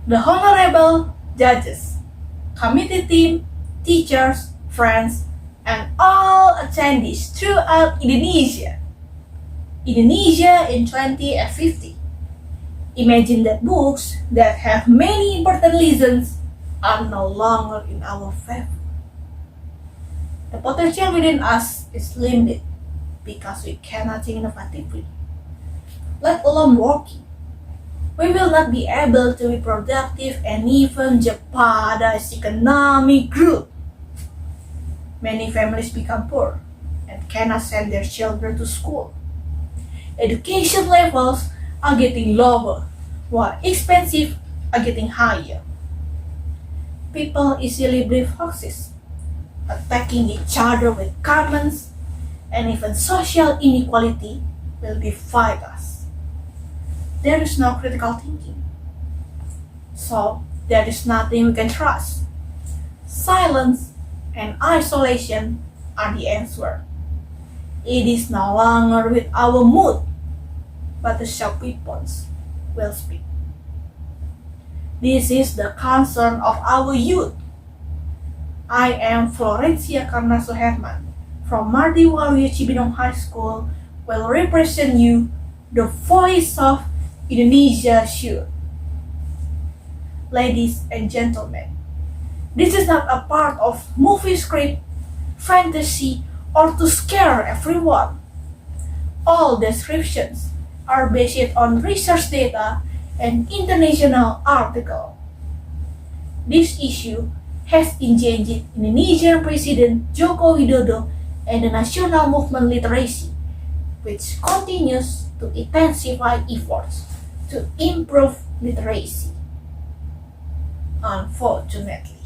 the honorable judges, committee team, teachers, friends, and all attendees throughout Indonesia. Indonesia in 2050. Imagine that books that have many important lessons are no longer in our favor. The potential within us is limited because we cannot think innovatively, let alone working. We will not be able to be productive and even jeopardize economic growth. Many families become poor and cannot send their children to school. Education levels are getting lower, while expenses are getting higher. People easily breed foxes, attacking each other with comments, and even social inequality will divide us. There is no critical thinking, so there is nothing we can trust. Silence and isolation are the answer. It is no longer with our mood, but the sharp weapons will speak. This is the concern of our youth. I am Florencia Karuna Suherman from Mardi Waluya Cibinong High School will represent you, the voice of Indonesia should. Ladies and gentlemen, this is not a part of movie script, fantasy, or to scare everyone. All descriptions are based on research data and international articles. This issue has engaged Indonesian President Joko Widodo and the national movement literacy, which continues to intensify efforts to improve literacy. Unfortunately,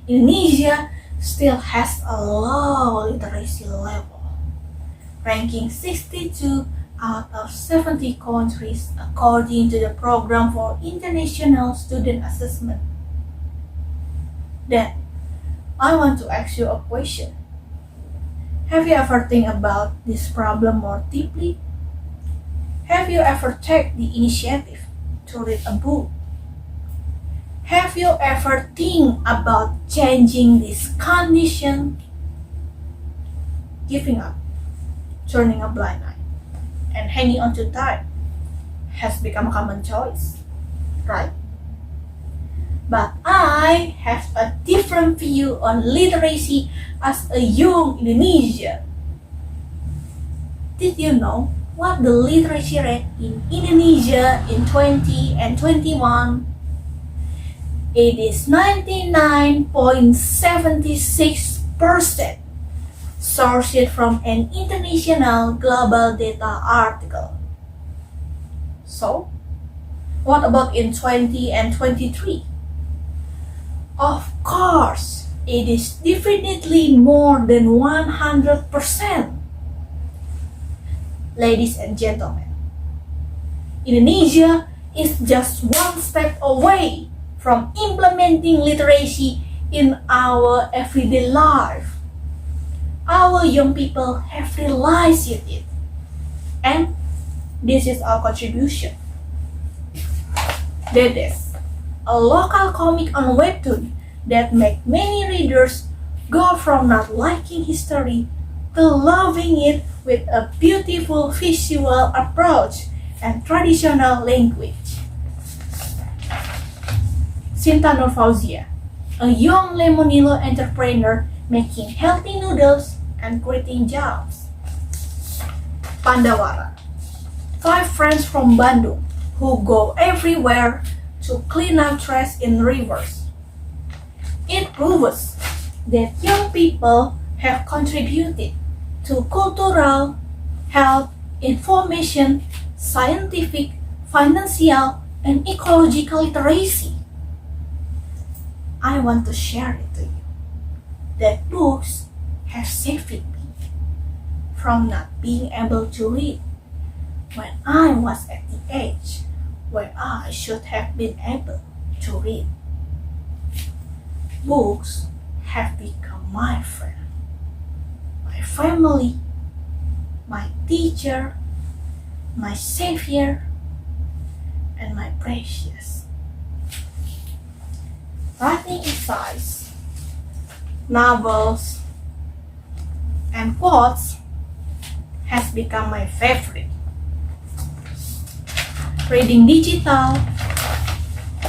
Indonesia still has a low literacy level, ranking 62 out of 70 countries according to the Program for International Student Assessment. Then, I want to ask you a question. Have you ever think about this problem more deeply? Have you ever taken the initiative to read a book? Have you ever think about changing this condition? Giving up, turning a blind eye, and hanging on to time has become a common choice, right? But I have a different view on literacy as a young Indonesian. Did you know what the literacy rate in Indonesia in 20 and 21? It is 99.76%, sourced from an international global data article. So, what about in 20 and 23? Of course, it is definitely more than 100%. Ladies and gentlemen, Indonesia is just one step away from implementing literacy in our everyday life. Our young people have realized it, and this is our contribution. That is a local comic on Webtoon that make many readers go from not liking history to loving it with a beautiful visual approach and traditional language. Sinta Nur Fauzia, a young Lemonilo entrepreneur making healthy noodles and creating jobs. Pandawara, 5 friends from Bandung who go everywhere to clean up trash in rivers. It proves that young people have contributed to cultural, health, information, scientific, financial, and ecological literacy. I want to share it to you that books have saved me from not being able to read when I was at the age where I should have been able to read. Books have become my friend, my family, my teacher, my savior, and my precious. writing essays, novels, and quotes has become my favorite. Reading digital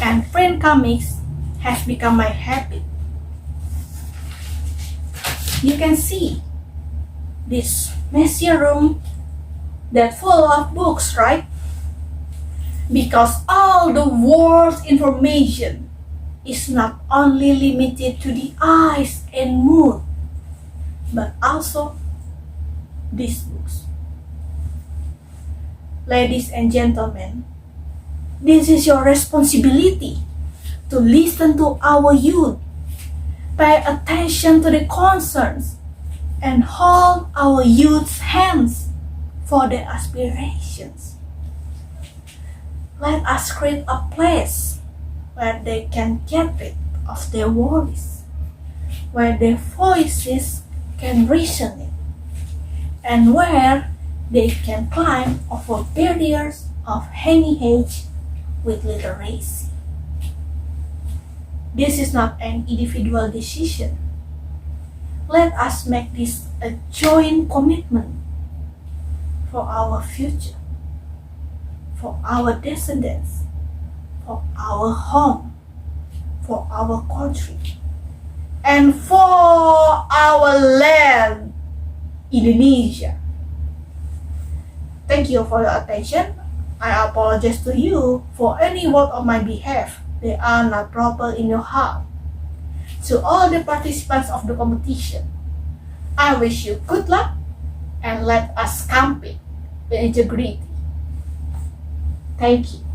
and print comics has become my habit. You can see this messy room that full of books, right? Because all the world's information is not only limited to the eyes and mood, but also these books. Ladies and gentlemen, this is your responsibility to listen to our youth, pay attention to the concerns, and hold our youth's hands for their aspirations. Let us create a place where they can get rid of their worries, where their voices can resonate, and where they can climb over barriers of any age with literacy. This is not an individual decision. Let us make this a joint commitment for our future, for our descendants, for our home, for our country, and for our land, Indonesia. Thank you for your attention. I apologize to you for any word on my behalf. They are not proper in your heart. To all the participants of the competition, I wish you good luck and let us compete with integrity. Thank you.